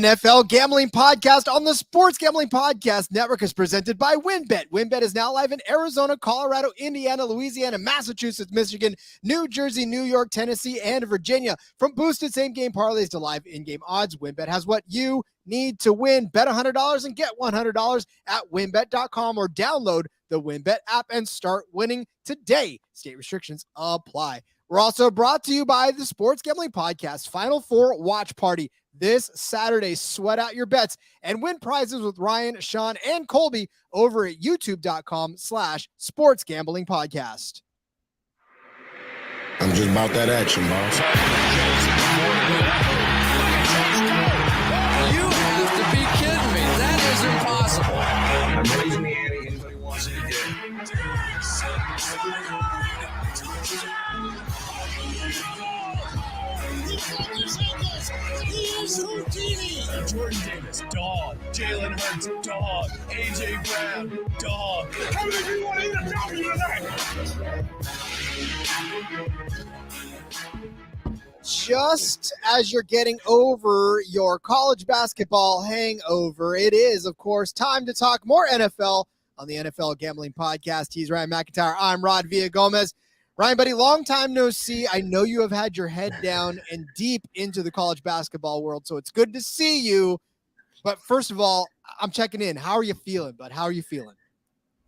NFL Gambling Podcast on the Sports Gambling Podcast Network is presented by WynnBET. WynnBET is now live in Arizona, Colorado, Indiana, Louisiana, Massachusetts, Michigan, New Jersey, New York, Tennessee, and Virginia. From boosted same-game parlays to live in-game odds, WynnBET has what you need to win. Bet $100 and get $100 at WynnBET.com or download the WynnBET app and start winning today. State restrictions apply. We're also brought to you by the Sports Gambling Podcast Final Four Watch Party this Saturday. Sweat out your bets and win prizes with Ryan, Sean, and Colby over at youtube.com/sportsgamblingpodcast. I'm just about that action, boss. You have to be kidding me. That is impossible. I'm raising the ante. Anybody wants it again? Jordan Davis, dog. Jalen Hurts, dog. AJ Brown, dog. How many of you want to eat a W tonight? Just as you're getting over your college basketball hangover, it is, of course, time to talk more NFL on the NFL Gambling Podcast. He's Ryan McIntyre. I'm Rod Villagomez. Ryan, buddy, long time no see. I know you have had your head down and deep into the college basketball world, so it's good to see you. But first of all, I'm checking in. How are you feeling, bud? How are you feeling?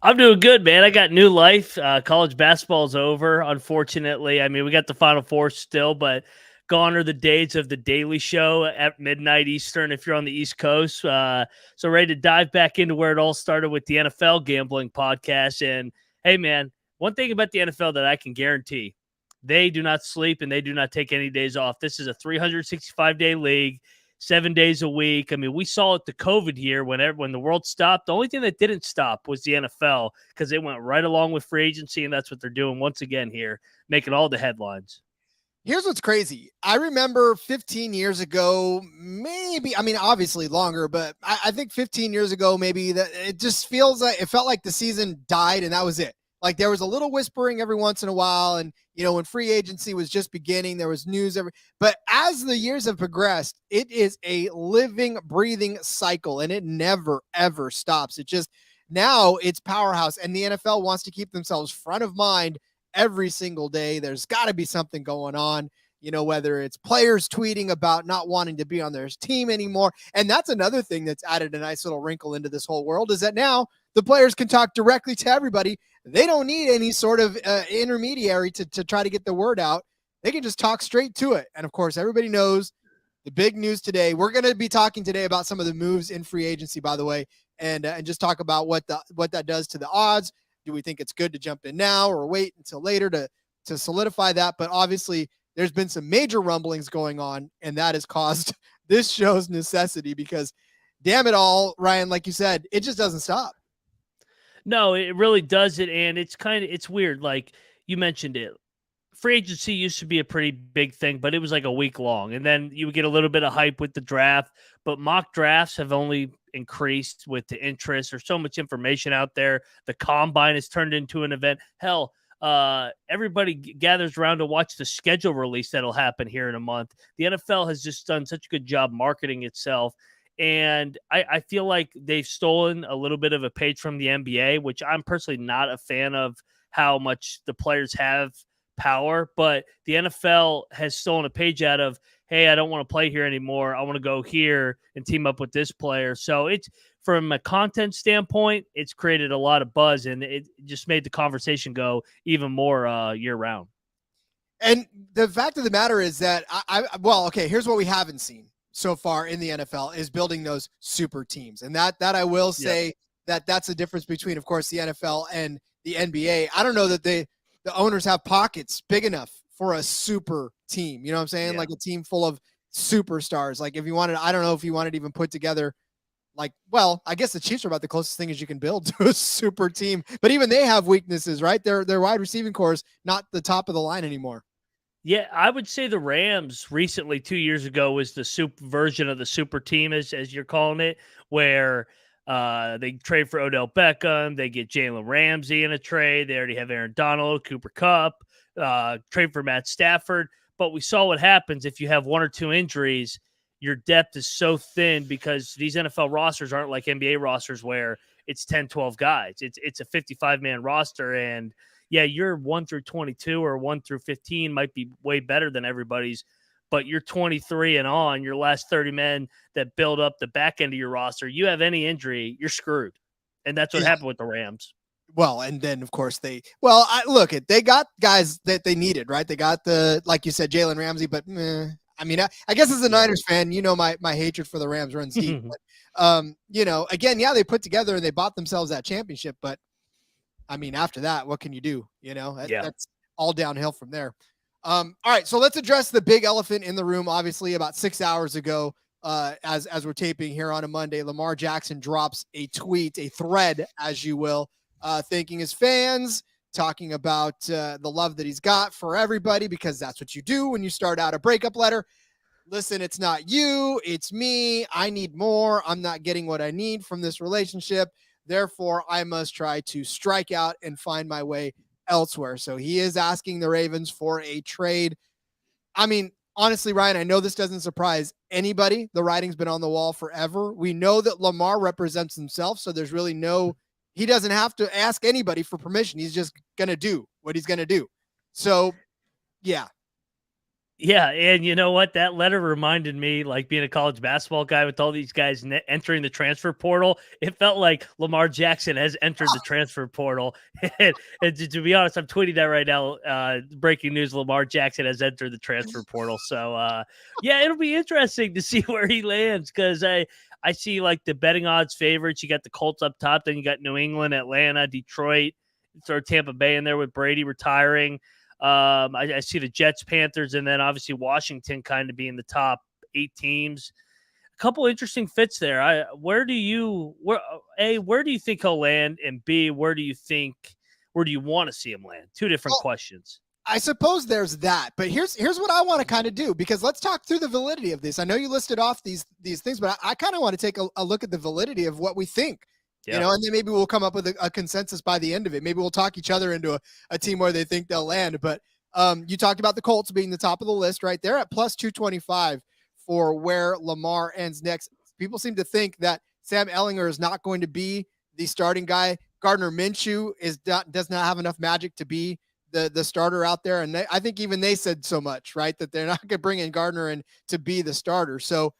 I'm doing good, man. I got new life. College basketball's over, unfortunately. I mean, we got the Final Four still, but gone are the days of the Daily Show at midnight Eastern if you're on the East Coast. So ready to dive back into where it all started with the NFL Gambling Podcast. And, hey, man, one thing about the NFL that I can guarantee, they do not sleep and they do not take any days off. This is a 365-day league, 7 days a week. I mean, we saw it the COVID year when the world stopped. The only thing that didn't stop was the NFL because they went right along with free agency, and that's what they're doing once again here, making all the headlines. Here's what's crazy. I remember 15 years ago, maybe, I mean, obviously longer, but I think 15 years ago, maybe that it just feels like it felt like the season died and that was it. Like there was a little whispering every once in a while. And, you know, when free agency was just beginning, there was news but as the years have progressed, it is a living, breathing cycle and it never, ever stops. It just, now it's powerhouse and the NFL wants to keep themselves front of mind every single day. There's got to be something going on, you know, whether it's players tweeting about not wanting to be on their team anymore. And that's another thing that's added a nice little wrinkle into this whole world is that now the players can talk directly to everybody. They don't need any sort of intermediary to try to get the word out. They can just talk straight to it. And of course, everybody knows the big news today. We're going to be talking today about some of the moves in free agency, by the way, and just talk about what that does to the odds. Do we think it's good to jump in now or wait until later to solidify that? But obviously, there's been some major rumblings going on, and that has caused this show's necessity because, damn it all, Ryan, like you said, it just doesn't stop. No, it really doesn't, and it's weird. Like you mentioned it, free agency used to be a pretty big thing, but it was like a week long, and then you would get a little bit of hype with the draft. But mock drafts have only increased with the interest. There's so much information out there. The combine has turned into an event. Hell, everybody gathers around to watch the schedule release that'll happen here in a month. The NFL has just done such a good job marketing itself. And I feel like they've stolen a little bit of a page from the NBA, which I'm personally not a fan of how much the players have power. But the NFL has stolen a page out of, hey, I don't want to play here anymore. I want to go here and team up with this player. So it's from a content standpoint, it's created a lot of buzz, and it just made the conversation go even more year round. And the fact of the matter is that here's what we haven't seen so far in the NFL is building those super teams. And that I will say that's the difference between, of course, the NFL and the NBA. I don't know that the owners have pockets big enough for a super team. You know what I'm saying? Like a team full of superstars. Like if you wanted, I don't know if you wanted to even put together I guess the Chiefs are about the closest thing as you can build to a super team, but even they have weaknesses, right? Their wide receiving core is not the top of the line anymore. Yeah, I would say the Rams recently, 2 years ago, was the super version of the super team, as you're calling it, where they trade for Odell Beckham, they get Jalen Ramsey in a trade, they already have Aaron Donald, Cooper Kupp, trade for Matt Stafford. But we saw what happens if you have one or two injuries. your depth is so thin because these NFL rosters aren't like NBA rosters where it's 10, 12 guys. It's a 55-man roster. And yeah, your 1 through 22 or 1 through 15 might be way better than everybody's, but you're 23 and on, your last 30 men that build up the back end of your roster, you have any injury, you're screwed. And that's what happened with the Rams. Well, and then of course they got guys that they needed, right? They got like you said, Jalen Ramsey, but I mean, I guess as a Niners fan, my hatred for the Rams runs deep. But, again, they put together and they bought themselves that championship. But I mean, after that, what can you do? That's all downhill from there. All right, so let's address the big elephant in the room. Obviously, about 6 hours ago, as we're taping here on a Monday, Lamar Jackson drops a tweet, a thread, as you will, thanking his fans, talking about the love that he's got for everybody, because that's what you do when you start out a breakup letter. Listen, it's not you, it's me. I need more. I'm not getting what I need from this relationship. Therefore, I must try to strike out and find my way elsewhere. So he is asking the Ravens for a trade. I mean, honestly, Ryan, I know this doesn't surprise anybody. The writing's been on the wall forever. We know that Lamar represents himself, so there's really he doesn't have to ask anybody for permission. He's just going to do what he's going to do. So, yeah. Yeah, and you know what? That letter reminded me, like being a college basketball guy with all these guys entering the transfer portal. It felt like Lamar Jackson has entered the transfer portal. and to be honest, I'm tweeting that right now. Breaking news: Lamar Jackson has entered the transfer portal. So, it'll be interesting to see where he lands, because I see like the betting odds favorites. You got the Colts up top, then you got New England, Atlanta, Detroit, throw Tampa Bay in there with Brady retiring. I see the Jets, Panthers, and then obviously Washington kind of being the top 8 teams. A couple interesting fits there. Where do you think he'll land, and B, where do you want to see him land? Two different questions. I suppose there's that, but here's what I want to kind of do, because let's talk through the validity of this. I know you listed off these things, but I kind of want to take a look at the validity of what we think. And then maybe we'll come up with a consensus by the end of it. Maybe we'll talk each other into a team where they think they'll land. But you talked about the Colts being the top of the list, right? They're at plus 225 for where Lamar ends next. People seem to think that Sam Ehlinger is not going to be the starting guy. Gardner Minshew does not have enough magic to be the starter out there. And I think even they said so much, right, that they're not going to bring in Gardner in to be the starter. So,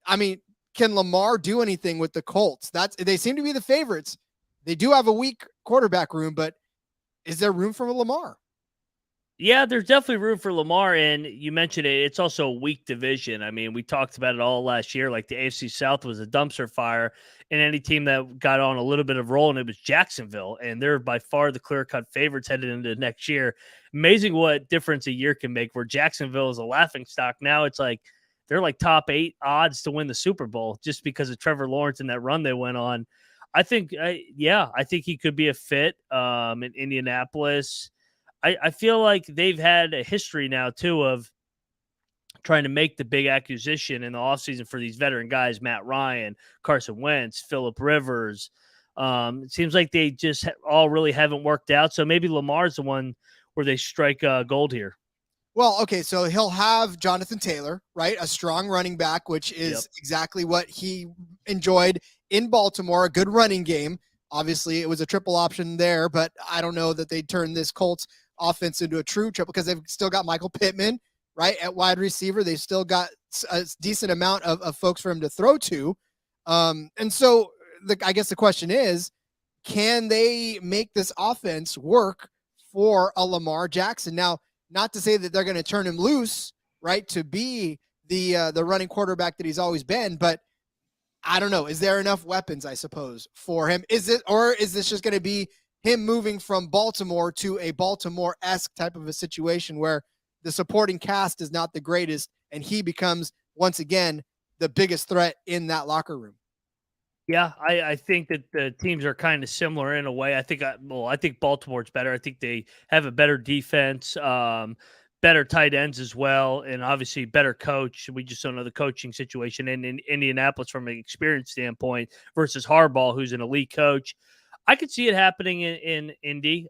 I mean, can Lamar do anything with the Colts? They seem to be the favorites. They do have a weak quarterback room, but is there room for Lamar? Yeah, there's definitely room for Lamar, and you mentioned it. It's also a weak division. I mean, we talked about it all last year. Like the AFC South was a dumpster fire, and any team that got on a little bit of roll, and it was Jacksonville, and they're by far the clear-cut favorites headed into next year. Amazing what difference a year can make, where Jacksonville is a laughingstock. Now it's like they're like top 8 odds to win the Super Bowl just because of Trevor Lawrence and that run they went on. I think he could be a fit in Indianapolis. I feel like they've had a history now, too, of trying to make the big acquisition in the offseason for these veteran guys, Matt Ryan, Carson Wentz, Phillip Rivers. It seems like they just all really haven't worked out. So maybe Lamar's the one where they strike gold here. Well, okay, so he'll have Jonathan Taylor, right? A strong running back, which is exactly what he enjoyed in Baltimore, a good running game. Obviously, it was a triple option there, but I don't know that they'd turn this Colts offense into a true triple, because they've still got Michael Pittman, right, at wide receiver. They've still got a decent amount of folks for him to throw to. And so I guess the question is, can they make this offense work for a Lamar Jackson? Now, not to say that they're going to turn him loose, right, to be the running quarterback that he's always been, but I don't know. Is there enough weapons, I suppose, for him? Is this just going to be him moving from Baltimore to a Baltimore-esque type of a situation where the supporting cast is not the greatest and he becomes, once again, the biggest threat in that locker room? Yeah, I think that the teams are kind of similar in a way. I think Baltimore's better. I think they have a better defense, better tight ends as well, and obviously better coach. We just don't know the coaching situation in Indianapolis from an experience standpoint versus Harbaugh, who's an elite coach. I could see it happening in Indy.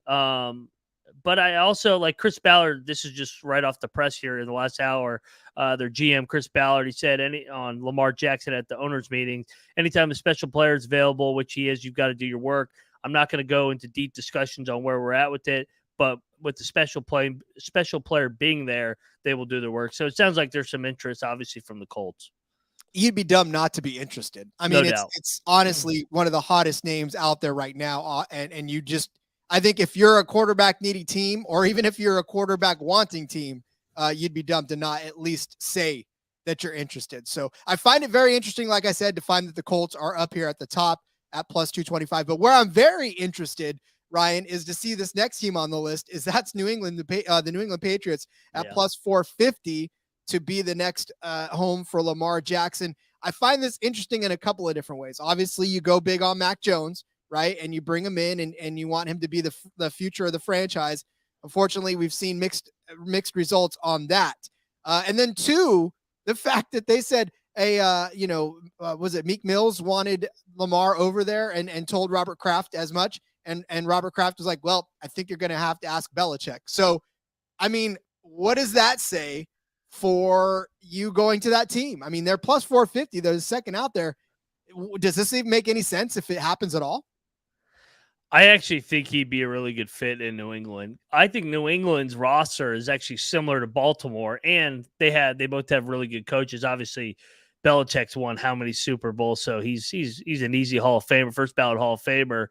But I also like Chris Ballard. This is just right off the press here in the last hour. Their GM, Chris Ballard, he said on Lamar Jackson at the owners' meeting, anytime a special player is available, which he is, you've got to do your work. I'm not going to go into deep discussions on where we're at with it, but with the special player being there, they will do their work. So it sounds like there's some interest, obviously, from the Colts. You'd be dumb not to be interested. I mean, it's honestly one of the hottest names out there right now. And you just, I think if you're a quarterback needy team, or even if you're a quarterback wanting team, you'd be dumb to not at least say that you're interested. So I find it very interesting, like I said, to find that the Colts are up here at the top at plus 225. But where I'm very interested, Ryan, is to see this next team on the list. Is that's New England, the New England Patriots at plus 450 to be the next home for Lamar Jackson. I find this interesting in a couple of different ways. Obviously, you go big on Mac Jones, right? And you bring him in and you want him to be the future of the franchise. Unfortunately, we've seen mixed results on that. And then two, the fact that they said, was it Meek Mills wanted Lamar over there and told Robert Kraft as much. And Robert Kraft was like, well, I think you're going to have to ask Belichick. So, I mean, what does that say for you going to that team? I mean, they're plus 450. They're the second out there. Does this even make any sense if it happens at all? I actually think he'd be a really good fit in New England. I think New England's roster is actually similar to Baltimore, and they both have really good coaches. Obviously, Belichick's won how many Super Bowls, so he's an easy Hall of Famer, first ballot Hall of Famer.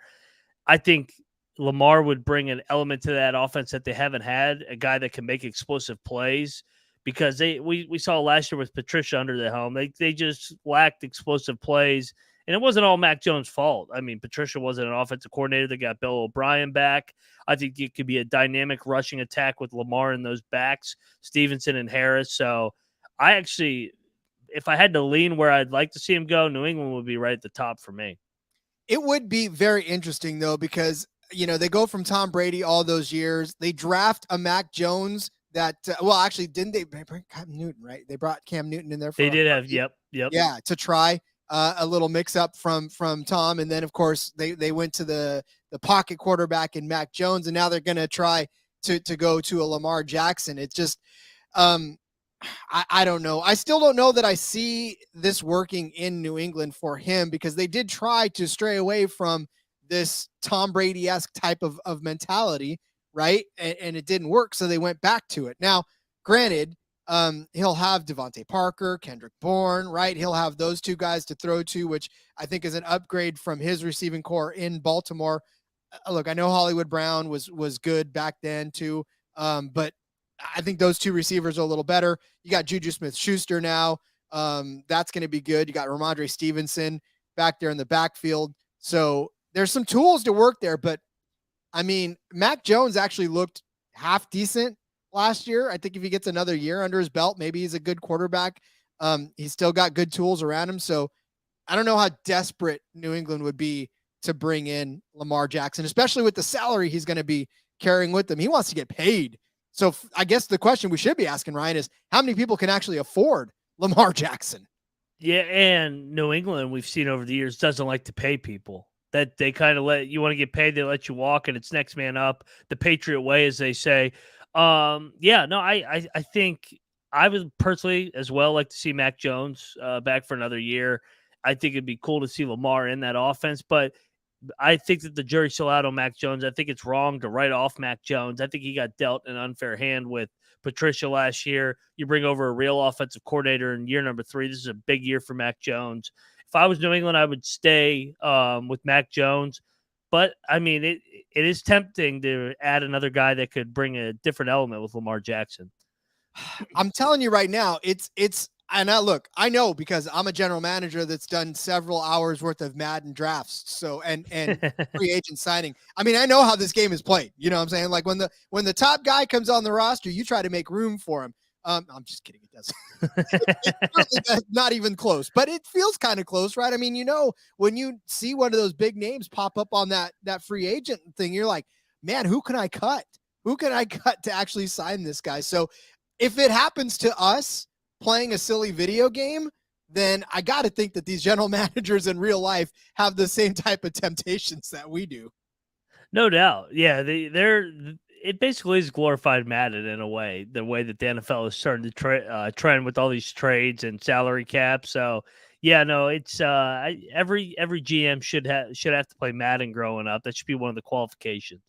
I think Lamar would bring an element to that offense that they haven't had, a guy that can make explosive plays, because we saw last year with Patricia under the helm, they just lacked explosive plays. And it wasn't all Mac Jones' fault. I mean, Patricia wasn't an offensive coordinator. They got Bill O'Brien back. I think it could be a dynamic rushing attack with Lamar and those backs, Stevenson and Harris. So I actually, if I had to lean where I'd like to see him go, New England would be right at the top for me. It would be very interesting, though, because, they go from Tom Brady all those years. They draft a Mac Jones that, actually, didn't they bring Cam Newton, right? They brought Cam Newton in there. They did have, yep. Yeah, to try a little mix up from Tom. And then, of course, they went to the pocket quarterback in Mac Jones, and now they're going to try to go to a Lamar Jackson. It's just, I don't know. I still don't know that I see this working in New England for him, because they did try to stray away from this Tom Brady-esque type of mentality, right? And it didn't work, so they went back to it. Now, granted, he'll have Devontae Parker, Kendrick Bourne, right? He'll have those two guys to throw to, which I think is an upgrade from his receiving core in Baltimore. Look, I know Hollywood Brown was good back then too, but I think those two receivers are a little better. You got Juju Smith-Schuster now. That's going to be good. You got Ramondre Stevenson back there in the backfield. So there's some tools to work there, but I mean, Mac Jones actually looked half decent last year. I think if he gets another year under his belt, maybe he's a good quarterback. He's still got good tools around him. So I don't know how desperate New England would be to bring in Lamar Jackson, especially with the salary he's going to be carrying with him. He wants to get paid. So I guess the question we should be asking, Ryan, is how many people can actually afford Lamar Jackson? Yeah, and New England, we've seen over the years, doesn't like to pay people. That they kind of let you want to get paid, they let you walk, and it's next man up, the Patriot way, as they say. I think I would personally as well like to see Mac Jones back for another year. I think it'd be cool to see Lamar in that offense, but I think that the jury's still out on Mac Jones. I think it's wrong to write off Mac Jones. I think he got dealt an unfair hand with Patricia last year. You bring over a real offensive coordinator in year number 3. This is a big year for Mac Jones. If I was New England, I would stay with Mac Jones. But, I mean, it is tempting to add another guy that could bring a different element with Lamar Jackson. I'm telling you right now, and I know because I'm a general manager that's done several hours worth of Madden drafts. So, and free agent signing. I mean, I know how this game is played. You know what I'm saying? Like when the top guy comes on the roster, you try to make room for him. I'm just kidding. It doesn't. It's not even close, but it feels kind of close, right? I mean, when you see one of those big names pop up on that free agent thing, you're like, man, who can I cut? Who can I cut to actually sign this guy? So if it happens to us playing a silly video game, then I got to think that these general managers in real life have the same type of temptations that we do. No doubt. Yeah, it basically is glorified Madden in a way, the way that the NFL is starting to trend with all these trades and salary caps. So yeah, no, it's every GM should have to play Madden growing up. That should be one of the qualifications.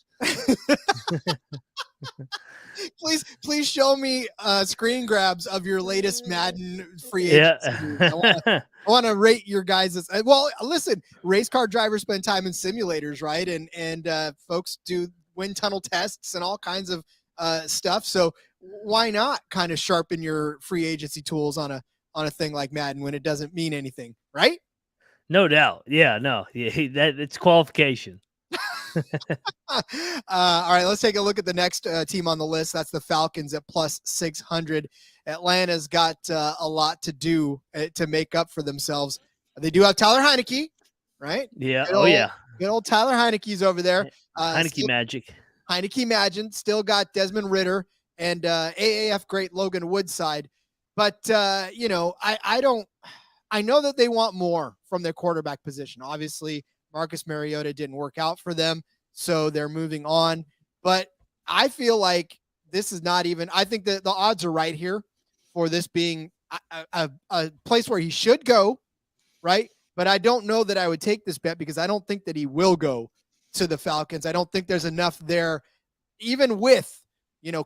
Please show me screen grabs of your latest Madden free agency moves. I want to rate your guys'. Well, listen, race car drivers spend time in simulators, right? And folks do wind tunnel tests and all kinds of stuff. So why not kind of sharpen your free agency tools on a thing like Madden when it doesn't mean anything, right? No doubt. Yeah, no, that it's qualification. All right, let's take a look at the next team on the list. That's the Falcons at plus 600. Atlanta's got a lot to do to make up for themselves. They do have Tyler Heineke, right? Yeah. Good old Tyler Heineke's over there. Heineke magic. Heineke Magic. Still got Desmond Ridder and AAF great Logan Woodside. But, I know that they want more from their quarterback position. Obviously, Marcus Mariota didn't work out for them, so they're moving on. But I feel like this is not even – I think that the odds are right here for this being a place where he should go, right? But I don't know that I would take this bet because I don't think that he will go to the Falcons. I don't think there's enough there, even with,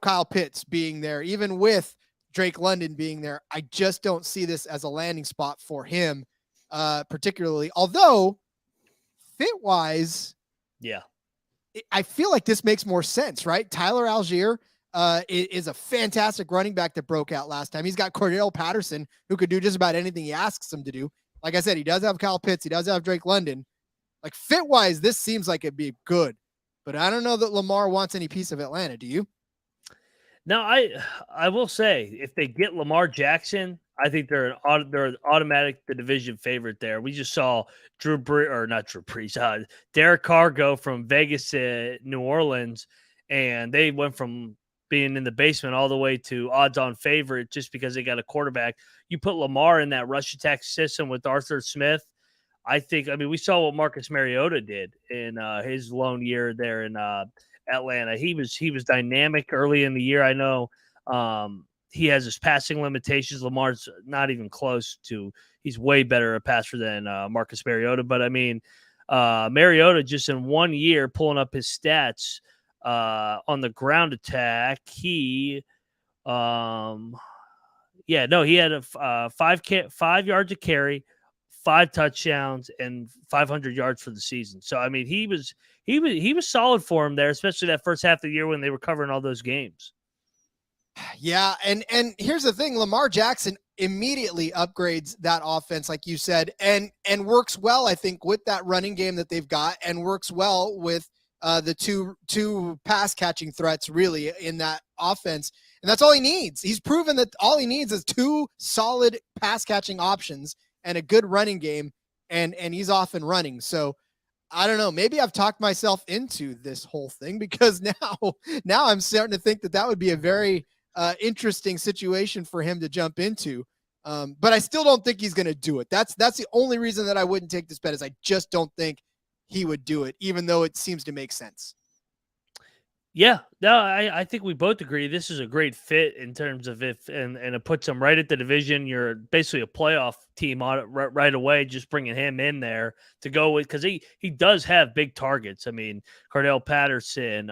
Kyle Pitts being there, even with Drake London being there. I just don't see this as a landing spot for him, particularly. Although – fit-wise, yeah, I feel like this makes more sense, right? Tyler Algier is a fantastic running back that broke out last time. He's got Cordell Patterson, who could do just about anything he asks him to do. Like I said, he does have Kyle Pitts. He does have Drake London. Like, fit-wise, this seems like it'd be good. But I don't know that Lamar wants any piece of Atlanta. Do you? No, I will say, if they get Lamar Jackson, I think they're automatic the division favorite there. We just saw Derek Carr go from Vegas to New Orleans, and they went from being in the basement all the way to odds-on favorite just because they got a quarterback. You put Lamar in that rush attack system with Arthur Smith, we saw what Marcus Mariota did in his lone year there in Atlanta. He was dynamic early in the year. I know he has his passing limitations. Lamar's not even close to. He's way better a passer than Marcus Mariota. But Mariota just in 1 year pulling up his stats on the ground attack. He had a 5 yards a carry, 5 touchdowns, and 500 yards for the season. So he was solid for him there, especially that first half of the year when they were covering all those games. Yeah, and here's the thing: Lamar Jackson immediately upgrades that offense, like you said, and works well, I think, with that running game that they've got, and works well with the two pass catching threats really in that offense. And that's all he needs. He's proven that all he needs is 2 solid pass catching options and a good running game, and he's off and running. So I don't know. Maybe I've talked myself into this whole thing because now I'm starting to think that would be a very interesting situation for him to jump into. But I still don't think he's going to do it. That's the only reason that I wouldn't take this bet is I just don't think he would do it, even though it seems to make sense. Yeah, no, I think we both agree this is a great fit in terms of and it puts him right at the division. You're basically a playoff team on it right away, just bringing him in there to go with, because he does have big targets. Cordell Patterson,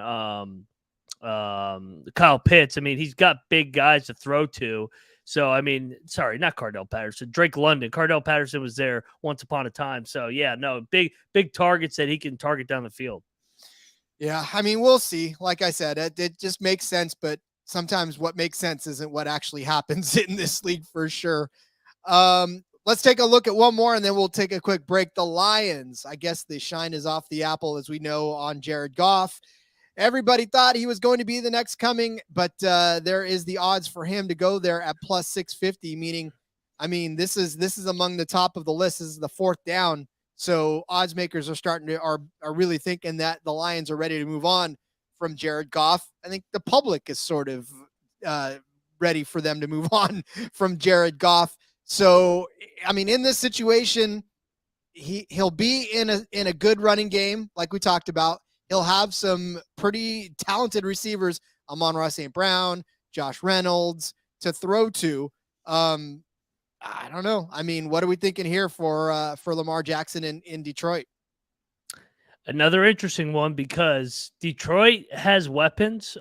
Kyle Pitts. He's got big guys to throw to. So, sorry, not Cordell Patterson, Drake London. Cordell Patterson was there once upon a time. So, yeah, no, big targets that he can target down the field. Yeah, we'll see. Like I said, it just makes sense, but sometimes what makes sense isn't what actually happens in this league for sure. Let's take a look at one more, and then we'll take a quick break. The Lions, I guess the shine is off the apple, as we know, on Jared Goff. Everybody thought he was going to be the next coming, but there is the odds for him to go there at plus 650, meaning, this is among the top of the list. This is the 4th down. So odds makers are really thinking that the Lions are ready to move on from Jared Goff. I think the public is sort of ready for them to move on from Jared Goff. So, in this situation, he'll be in a good running game, like we talked about. He'll have some pretty talented receivers, Amon-Ra St. Brown, Josh Reynolds, to throw to. I don't know. I mean, what are we thinking here for Lamar Jackson in Detroit? Another interesting one because Detroit has weapons.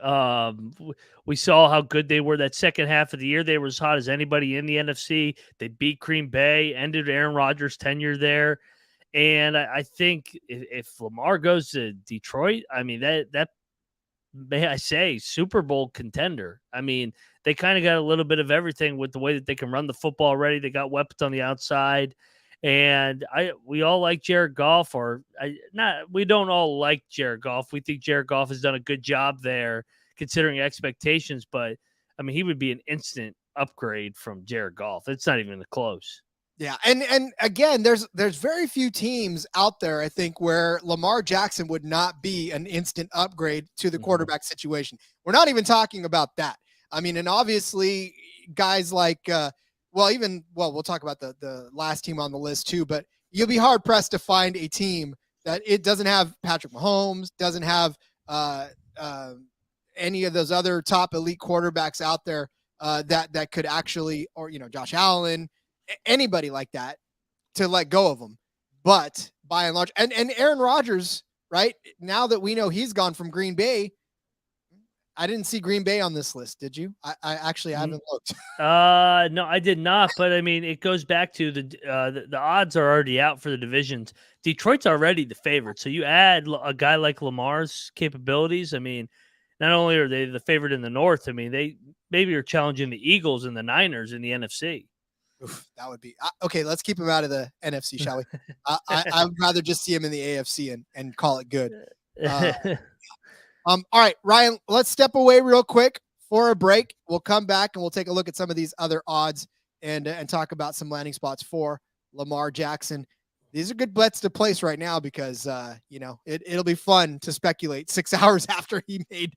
We saw how good they were that second half of the year. They were as hot as anybody in the NFC. They beat Green Bay, ended Aaron Rodgers' tenure there. And I think if Lamar goes to Detroit, I mean, that may I say, Super Bowl contender. I mean, they kind of got a little bit of everything with the way that they can run the football already. They got weapons on the outside. And we all like Jared Goff, we don't all like Jared Goff. We think Jared Goff has done a good job there considering expectations, but I mean, he would be an instant upgrade from Jared Goff. It's not even close. Yeah, and again, there's very few teams out there, I think, where Lamar Jackson would not be an instant upgrade to the quarterback situation. We're not even talking about that. I mean, and obviously guys like we'll talk about the last team on the list too, but you'll be hard pressed to find a team that it doesn't have Patrick Mahomes, doesn't have any of those other top elite quarterbacks out there that could actually, or Josh Allen, anybody like that, to let go of them. But by and large, and Aaron Rodgers, right now that we know he's gone from Green Bay, I didn't see Green Bay on this list. Did you? I actually haven't looked. No, I did not. But I mean, it goes back to the odds are already out for the divisions. Detroit's already the favorite. So you add a guy like Lamar's capabilities. I mean, not only are they the favorite in the North, I mean, they maybe are challenging the Eagles and the Niners in the NFC. Oof, that would be okay. Let's keep him out of the NFC, shall we? I would rather just see him in the AFC and call it good. All right, Ryan, let's step away real quick for a break. We'll come back and we'll take a look at some of these other odds and talk about some landing spots for Lamar Jackson. These are good bets to place right now because it'll be fun to speculate 6 hours after he made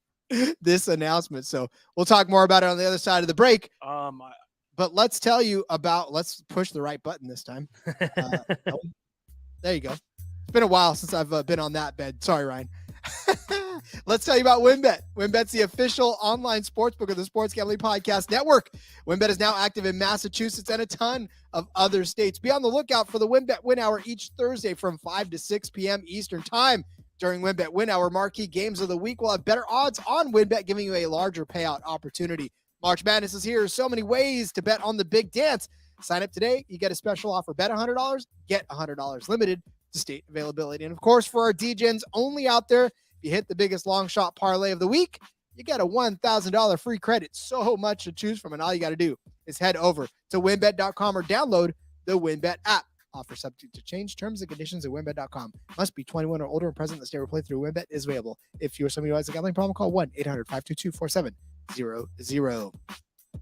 this announcement. So we'll talk more about it on the other side of the break. But let's push the right button this time. There you go. It's been a while since I've been on that bed. Sorry, Ryan. Let's tell you about WynnBET. WynnBET's the official online sportsbook of the Sports Gambling Podcast Network. WynnBET is now active in Massachusetts and a ton of other states. Be on the lookout for the WynnBET Win Hour each Thursday from 5 to 6 p.m. Eastern Time. During WynnBET Win Hour, marquee games of the week will have better odds on WynnBET, giving you a larger payout opportunity. March Madness is here. So many ways to bet on the big dance. Sign up today. You get a special offer. Bet $100, get $100. Limited to state availability. And of course, for our DGens only out there, if you hit the biggest long shot parlay of the week, you get a $1,000 free credit. So much to choose from, and all you got to do is head over to wynnbet.com or download the WynnBET app. Offer subject to change. Terms and conditions at wynnbet.com. Must be 21 or older and present. The state where playthrough WynnBET is available. If you or somebody who has a gambling problem, call 1-800-522-4700.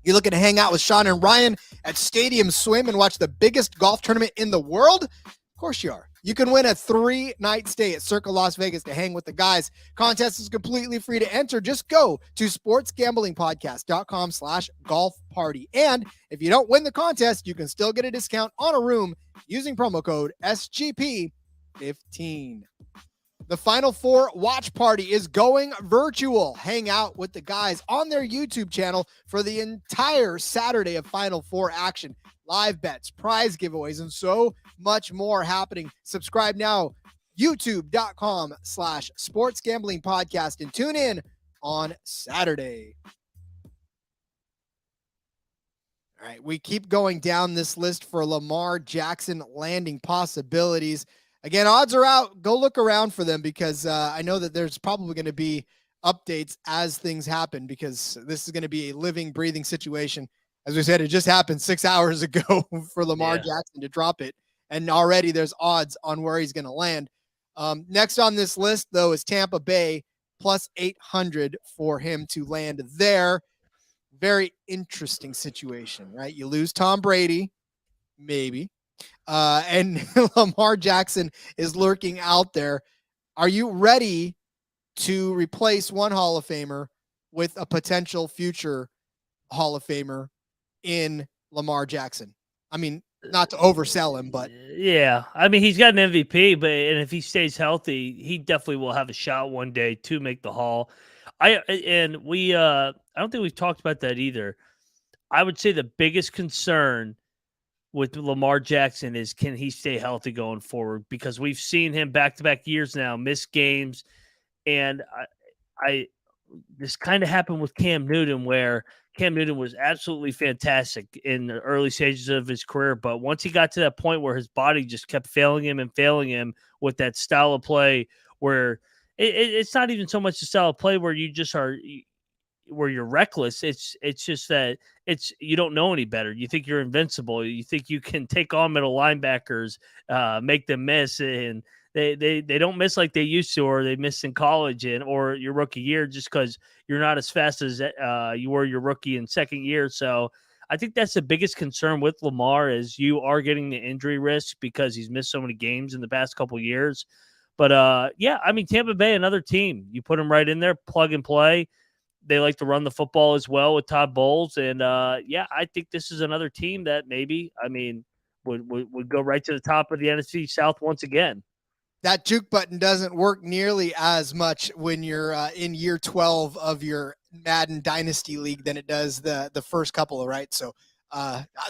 You looking to hang out with Sean and Ryan at Stadium Swim and watch the biggest golf tournament in the world? Of course you are. You can win a 3-night stay at Circle Las Vegas to hang with the guys. Contest is completely free to enter. Just go to sportsgamblingpodcast.com/golf party. And if you don't win the contest, you can still get a discount on a room using promo code SGP15. The Final Four watch party is going virtual. Hang out with the guys on their YouTube channel for the entire Saturday of Final Four action. Live bets, prize giveaways, and so much more happening. Subscribe now, youtube.com/sportsgamblingpodcast, and tune in on Saturday. All right, we keep going down this list for Lamar Jackson landing possibilities. Again, odds are out. Go look around for them because I know that there's probably going to be updates as things happen because this is going to be a living, breathing situation. As we said, it just happened 6 hours ago for Lamar Jackson to drop it, and already there's odds on where he's going to land. Next on this list, though, is Tampa Bay, plus 800 for him to land there. Very interesting situation, right? You lose Tom Brady, maybe. And Lamar Jackson is lurking out there. Are you ready to replace one Hall of Famer with a potential future Hall of Famer in Lamar Jackson? I mean, not to oversell him, but yeah, I mean, he's got an MVP, and if he stays healthy, he definitely will have a shot one day to make the Hall. I don't think we've talked about that either. I would say the biggest concern with Lamar Jackson is, can he stay healthy going forward? Because we've seen him back-to-back years now miss games, and I this kind of happened with Cam Newton, where Cam Newton was absolutely fantastic in the early stages of his career, but once he got to that point where his body just kept failing him with that style of play, where it's not even so much the style of play where you just are where you're reckless. It's just that you don't know any better. You think you're invincible. You think you can take on middle linebackers, make them miss, and they don't miss like they used to, or they miss in college or your rookie year, just because you're not as fast as you were your rookie and second year. So I think that's the biggest concern with Lamar, is you are getting the injury risk because he's missed so many games in the past couple of years. But yeah, I mean, Tampa Bay, another team, you put them right in there, plug and play. They like to run the football as well with Todd Bowles. And yeah, I think this is another team that maybe, I mean, would go right to the top of the NFC South once again. that juke button doesn't work nearly as much when you're in year 12 of your Madden Dynasty League than it does the first couple, right? So,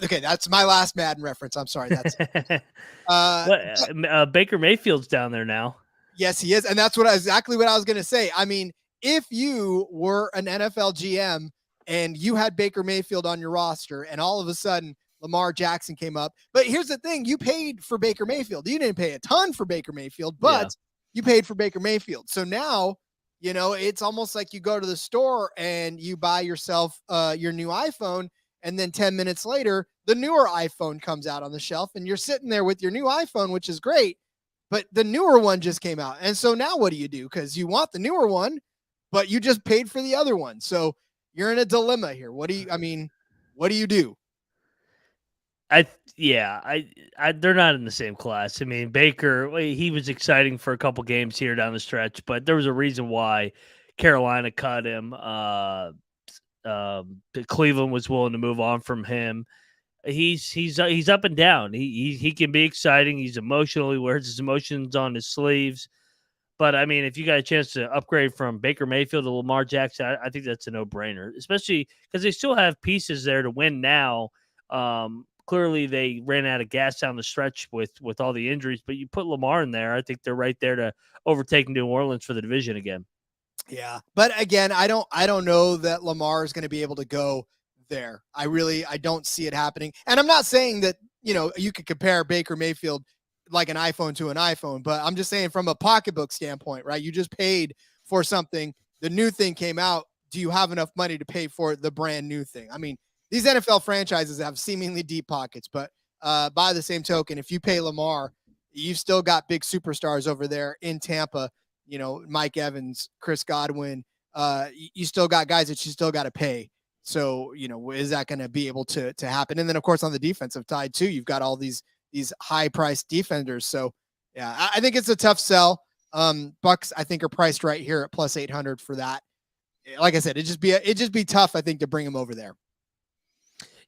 okay, that's my last Madden reference. I'm sorry. That's Baker Mayfield's down there now. Yes, he is. And that's exactly what I was going to say. I mean, if you were an NFL GM and you had Baker Mayfield on your roster and all of a sudden Lamar Jackson came up, but here's the thing, you paid for Baker Mayfield. You didn't pay a ton for Baker Mayfield, but you paid for Baker Mayfield. So now, you know, it's almost like you go to the store and you buy yourself your new iPhone, and then 10 minutes later, the newer iPhone comes out on the shelf and you're sitting there with your new iPhone, which is great, but the newer one just came out. And so now what do you do? Because you want the newer one, but you just paid for the other one. So you're in a dilemma here. What do you do? They're not in the same class. I mean, Baker, he was exciting for a couple games here down the stretch, but there was a reason why Carolina cut him. Cleveland was willing to move on from him. He's up and down. He can be exciting. He's emotional. He wears his emotions on his sleeves. But I mean, if you got a chance to upgrade from Baker Mayfield to Lamar Jackson, I think that's a no-brainer, especially because they still have pieces there to win now. Clearly, they ran out of gas down the stretch with all the injuries, but you put Lamar in there, I think they're right there to overtake New Orleans for the division again. Yeah, but again, I don't know that Lamar is going to be able to go there. I don't see it happening. And I'm not saying that, you know, you could compare Baker Mayfield like an iPhone to an iPhone, but I'm just saying from a pocketbook standpoint, right? You just paid for something. The new thing came out. Do you have enough money to pay for the brand new thing? I mean, these NFL franchises have seemingly deep pockets, but by the same token, if you pay Lamar, you've still got big superstars over there in Tampa, you know, Mike Evans, Chris Godwin. You still got guys that you still got to pay. So, you know, is that going to be able to happen? And then, of course, on the defensive side, too, you've got all these high-priced defenders. So, yeah, I think it's a tough sell. Bucks, I think, are priced right here at plus 800 for that. Like I said, it'd just be tough, I think, to bring him over there.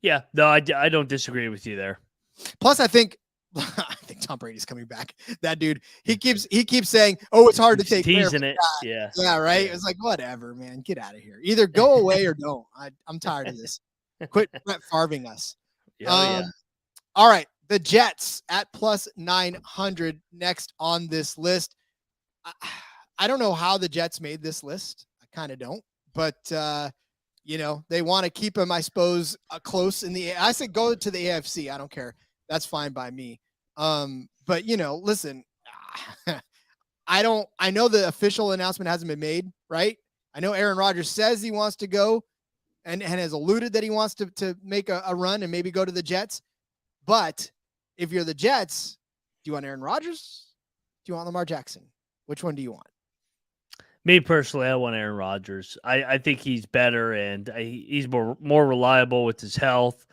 Yeah, no, I don't disagree with you there. Plus, I think Tom Brady's coming back. That dude, he keeps saying, "Oh, it's hard to take care of it." Yeah, right. It's like, whatever, man. Get out of here. Either go away or don't. I'm tired of this. Quit Brett Favre-ing us. All right, the Jets at plus 900 next on this list. I don't know how the Jets made this list. I kind of don't, but you know, they want to keep him, I suppose, close in the. I said go to the AFC. I don't care. That's fine by me. But you know, listen, I know the official announcement hasn't been made, right? I know Aaron Rodgers says he wants to go and has alluded that he wants to make a run and maybe go to the Jets. But if you're the Jets, do you want Aaron Rodgers? Do you want Lamar Jackson? Which one do you want? Me personally, I want Aaron Rodgers. I think he's better and he's more reliable with his health.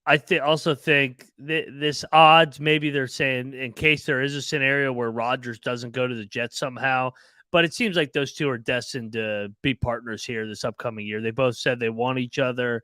I also think this odds, maybe they're saying in case there is a scenario where Rodgers doesn't go to the Jets somehow, but it seems like those two are destined to be partners here this upcoming year. They both said they want each other,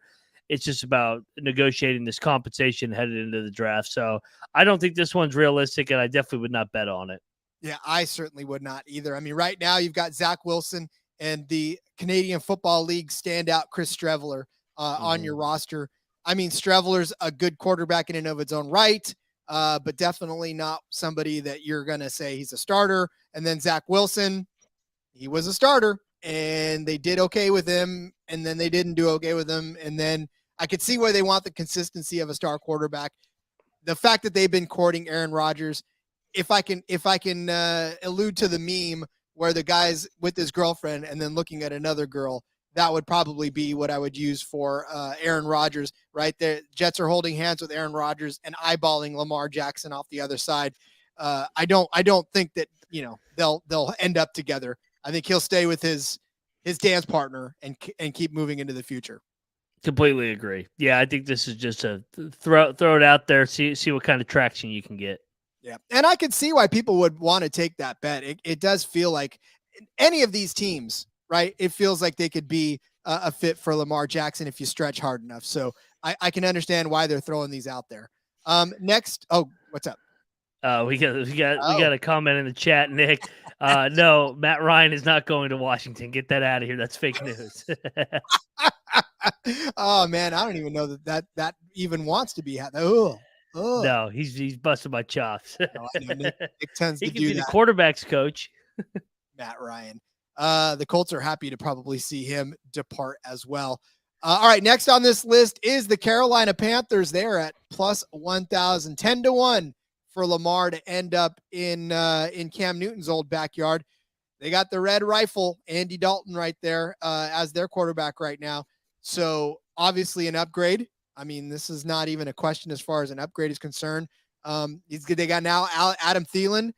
It's just about negotiating this compensation headed into the draft. So I don't think this one's realistic, and I definitely would not bet on it. Yeah, I certainly would not either. I mean, right now you've got Zach Wilson and the Canadian Football League standout Chris Streveler on your roster. I mean, Streveler's a good quarterback in and of its own right, but definitely not somebody that you're going to say he's a starter. And then Zach Wilson, he was a starter, and they did okay with him, and then they didn't do okay with him. And then I could see why they want the consistency of a star quarterback. The fact that they've been courting Aaron Rodgers, if I can allude to the meme where the guy's with his girlfriend and then looking at another girl, that would probably be what I would use for Aaron Rodgers right there. Jets are holding hands with Aaron Rodgers and eyeballing Lamar Jackson off the other side. I don't think that, they'll end up together. I think he'll stay with his dance partner and keep moving into the future. Completely agree. Yeah, I think this is just a throw it out there, see what kind of traction you can get. Yeah, and I could see why people would want to take that bet. It does feel like any of these teams, right? It feels like they could be a fit for Lamar Jackson if you stretch hard enough. So I can understand why they're throwing these out there. Next, what's up? We got a comment in the chat, Nick. No, Matt Ryan is not going to Washington. Get that out of here. That's fake news. Oh man, I don't even know that even wants to be. Oh. No, he's busting my chops. No, I know Nick tends he to can do be that. The quarterback's coach. Matt Ryan. The Colts are happy to probably see him depart as well. All right, next on this list is the Carolina Panthers. They're at plus 1,000, 10-1 for Lamar to end up in Cam Newton's old backyard. They got the red rifle, Andy Dalton, right there as their quarterback right now. So obviously an upgrade. I mean, this is not even a question as far as an upgrade is concerned. They got now Adam Thielen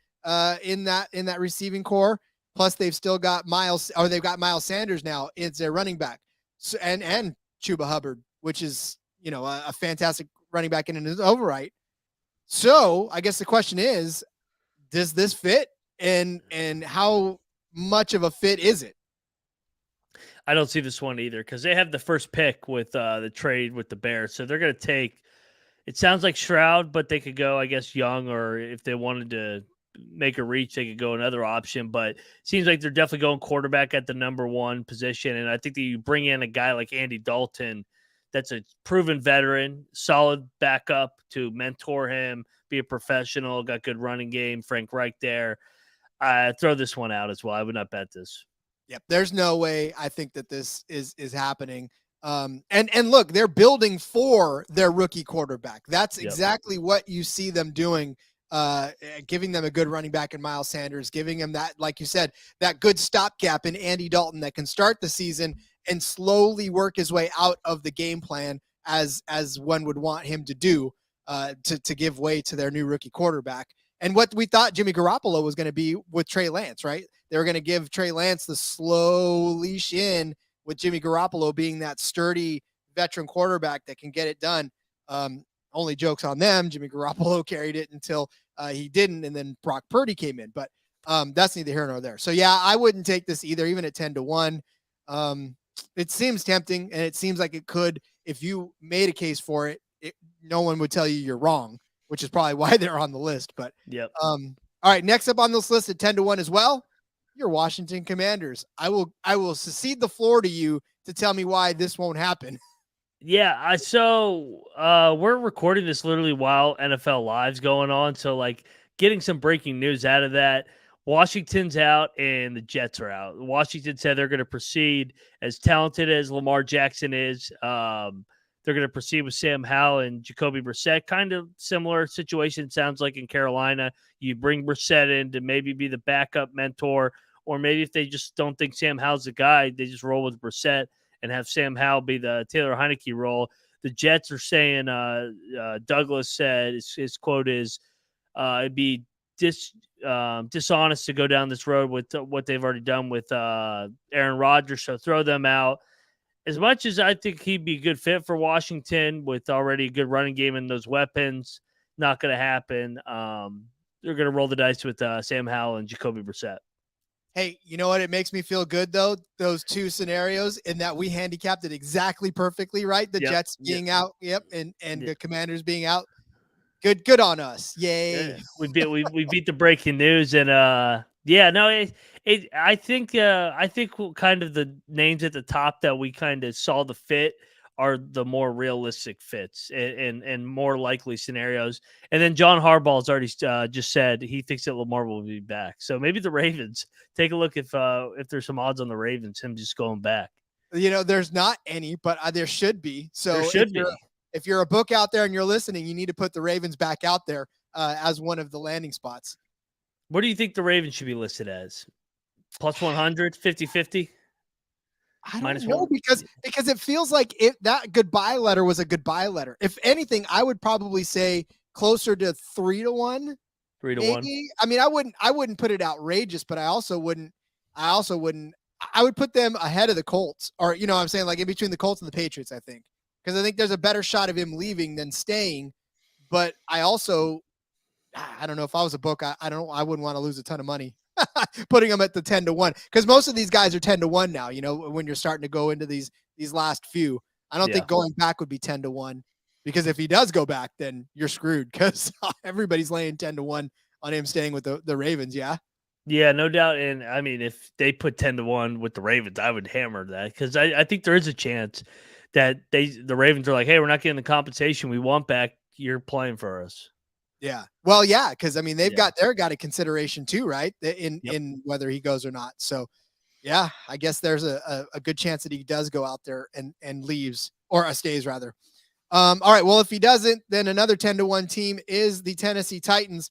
in that receiving core. Plus, they've still got Miles Sanders now. It's their running back, so, and Chuba Hubbard, which is a fantastic running back in his own right. So, I guess the question is, does this fit, and how much of a fit is it? I don't see this one either because they have the first pick with the trade with the Bears. So they're going to take, it sounds like Stroud, but they could go, I guess, Young, or if they wanted to make a reach, they could go another option. But it seems like they're definitely going quarterback at the number one position. And I think that you bring in a guy like Andy Dalton, that's a proven veteran, solid backup to mentor him, be a professional, got good running game, Frank Reich there. Throw this one out as well. I would not bet this. Yep. There's no way I think that this is happening. And look, they're building for their rookie quarterback. That's exactly what you see them doing, giving them a good running back in Miles Sanders, giving them that, like you said, that good stopgap in Andy Dalton that can start the season and slowly work his way out of the game plan as one would want him to do, to give way to their new rookie quarterback. And what we thought Jimmy Garoppolo was going to be with Trey Lance, right? They were going to give Trey Lance the slow leash in, with Jimmy Garoppolo being that sturdy veteran quarterback that can get it done. Only jokes on them. Jimmy Garoppolo carried it until he didn't, and then Brock Purdy came in. But that's neither here nor there. So, yeah, I wouldn't take this either, even at 10-1. It seems tempting, and it seems like it could. If you made a case for it, no one would tell you you're wrong, which is probably why they're on the list. But all right, next up on this list at 10-1 as well, your Washington Commanders. I will cede the floor to you to tell me why this won't happen. Yeah, so we're recording this literally while NFL Live's going on. So, getting some breaking news out of that. Washington's out and the Jets are out. Washington said they're going to proceed. As talented as Lamar Jackson is, they're going to proceed with Sam Howell and Jacoby Brissett. Kind of similar situation, sounds like, in Carolina. You bring Brissett in to maybe be the backup mentor, or maybe if they just don't think Sam Howell's the guy, they just roll with Brissett and have Sam Howell be the Taylor Heineke role. The Jets are saying, Douglas said, his quote is, it'd be dishonest to go down this road with what they've already done with Aaron Rodgers, so throw them out. As much as I think he'd be a good fit for Washington with already a good running game and those weapons, not going to happen. They're going to roll the dice with Sam Howell and Jacoby Brissett. Hey, you know what? It makes me feel good though. Those two scenarios in that we handicapped it exactly perfectly, right? The Yep. Jets Yep. being out, and Yeah. the Commanders being out. Good on us. Yay. Yeah, we beat the breaking news and yeah, no, I think kind of the names at the top that we kind of saw the fit are the more realistic fits and more likely scenarios. And then John Harbaugh's already just said he thinks that Lamar will be back. So maybe the Ravens, take a look if there's some odds on the Ravens him just going back. There's not any, but there should be. So There should be. If you're a book out there and you're listening, you need to put the Ravens back out there as one of the landing spots. What do you think the Ravens should be listed as? Plus 100, 50-50? I don't know because it feels like that goodbye letter was a goodbye letter. If anything, I would probably say closer to 3-1. 3-1. I mean, I wouldn't put it outrageous, but I would put them ahead of the Colts, or what I'm saying, like in between the Colts and the Patriots, I think. Because I think there's a better shot of him leaving than staying. But I don't know, if I was a book, I wouldn't want to lose a ton of money putting them at the 10-1, because most of these guys are 10-1 now, when you're starting to go into these last few. I don't think going back would be 10-1, because if he does go back, then you're screwed, because everybody's laying 10-1 on him staying with the Ravens. Yeah. Yeah, no doubt. And I mean, if they put 10-1 with the Ravens, I would hammer that, because I think there is a chance that the Ravens are like, hey, we're not getting the compensation we want back. You're playing for us. Yeah. Well, yeah, because I mean they've got a consideration too, right? In whether he goes or not. So yeah, I guess there's a good chance that he does go out there and leaves, or stays rather. All right. Well, if he doesn't, then another 10-1 team is the Tennessee Titans.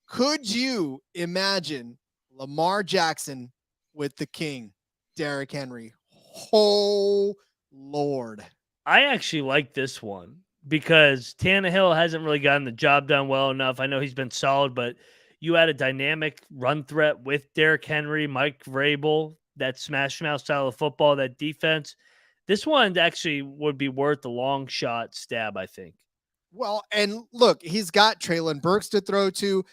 Could you imagine Lamar Jackson with the king, Derrick Henry? Oh Lord. I actually like this one because Tannehill hasn't really gotten the job done well enough. I know he's been solid, but you had a dynamic run threat with Derrick Henry, Mike Vrabel, that smash mouth style of football, that defense. This one actually would be worth the long shot stab, I think. Well, and look, he's got Treylon Burks to throw to.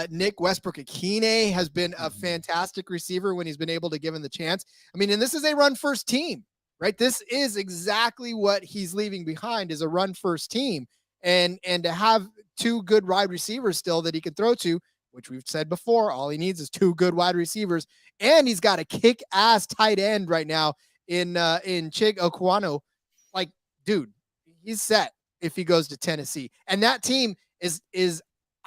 Nick Westbrook-Akine has been a fantastic receiver when he's been able to give him the chance. I mean, and this is a run-first team, right? This is exactly what he's leaving behind, is a run-first team. And to have two good wide receivers still that he can throw to, which we've said before, all he needs is two good wide receivers. And he's got a kick-ass tight end right now in Chig Okwano. Like, dude, he's set if he goes to Tennessee. And that team is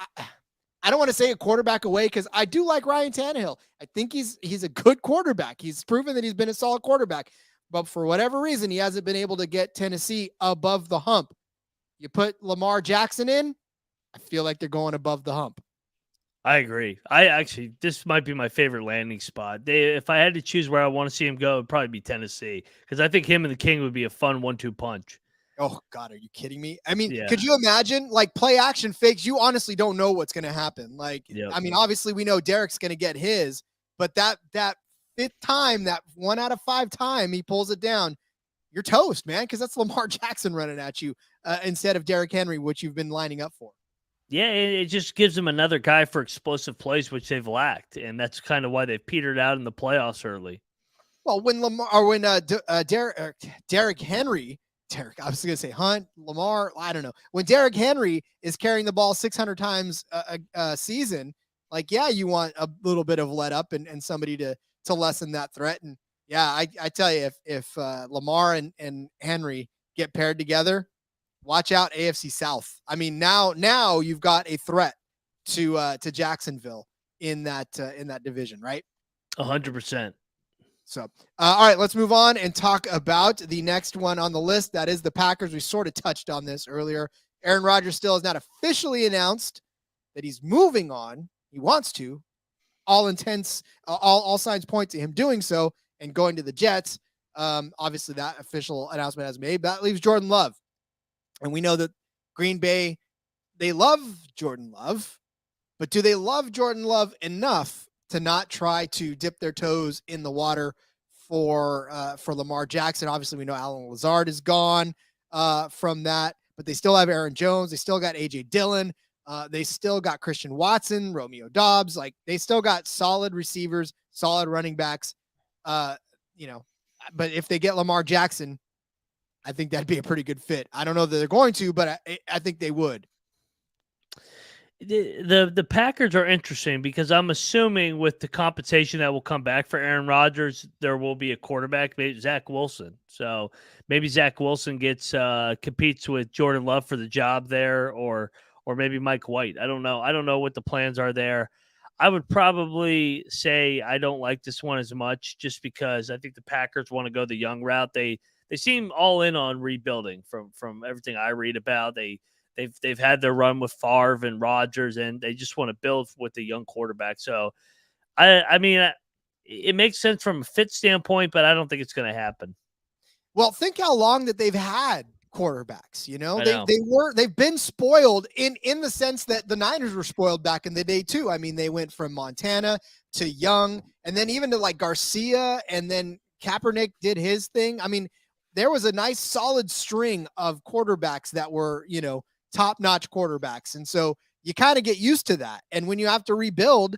I don't want to say a quarterback away, because I do like Ryan Tannehill. I think he's a good quarterback. He's proven that he's been a solid quarterback. But for whatever reason, he hasn't been able to get Tennessee above the hump. You put Lamar Jackson in, I feel like they're going above the hump. I agree. This might be my favorite landing spot. If I had to choose where I want to see him go, it'd probably be Tennessee, because I think him and the King would be a fun 1-2 punch. Oh, God, are you kidding me? I mean, Could you imagine, like, play action fakes? You honestly don't know what's going to happen. Like, I mean, obviously we know Derek's going to get his, but that fifth time, that 1 out of 5 time he pulls it down, you're toast, man, because that's Lamar Jackson running at you instead of Derrick Henry, which you've been lining up for. Yeah, it just gives them another guy for explosive plays, which they've lacked, and that's kind of why they've petered out in the playoffs early. Well, when Derrick Henry, I was going to say Hunt, Lamar, I don't know. When Derrick Henry is carrying the ball 600 times a season, like, yeah, you want a little bit of let up and somebody to lessen that threat. And yeah, I tell you, if Lamar and Henry get paired together, watch out, AFC South. I mean, now you've got a threat to Jacksonville in that division, right? 100%. So, all right, let's move on and talk about the next one on the list. That is the Packers. We sort of touched on this earlier. Aaron Rodgers still has not officially announced that he's moving on. He wants to. All signs point to him doing so and going to the Jets. Obviously, that official announcement has made. That leaves Jordan Love. And we know that Green Bay, they love Jordan Love, but do they love Jordan Love enough to not try to dip their toes in the water for Lamar Jackson? Obviously, we know Allen Lazard is gone from that, but they still have Aaron Jones. They still got A.J. Dillon. They still got Christian Watson, Romeo Dobbs. Like, they still got solid receivers, solid running backs. But if they get Lamar Jackson, I think that'd be a pretty good fit. I don't know that they're going to, but I think they would. The Packers are interesting because I'm assuming with the compensation that will come back for Aaron Rodgers, there will be a quarterback, maybe Zach Wilson. So maybe Zach Wilson gets competes with Jordan Love for the job there, or maybe Mike White. I don't know. I don't know what the plans are there. I would probably say I don't like this one as much, just because I think the Packers want to go the young route. They seem all in on rebuilding from everything I read about. They've had their run with Favre and Rodgers, and they just want to build with the young quarterback. So, I mean, it makes sense from a fit standpoint, but I don't think it's going to happen. Well, think how long that they've had quarterbacks. Know. They've been spoiled in the sense that the Niners were spoiled back in the day too. I mean, they went from Montana to Young, and then even to like Garcia, and then Kaepernick did his thing. I mean, there was a nice solid string of quarterbacks that were, top-notch quarterbacks. And so you kind of get used to that. And when you have to rebuild,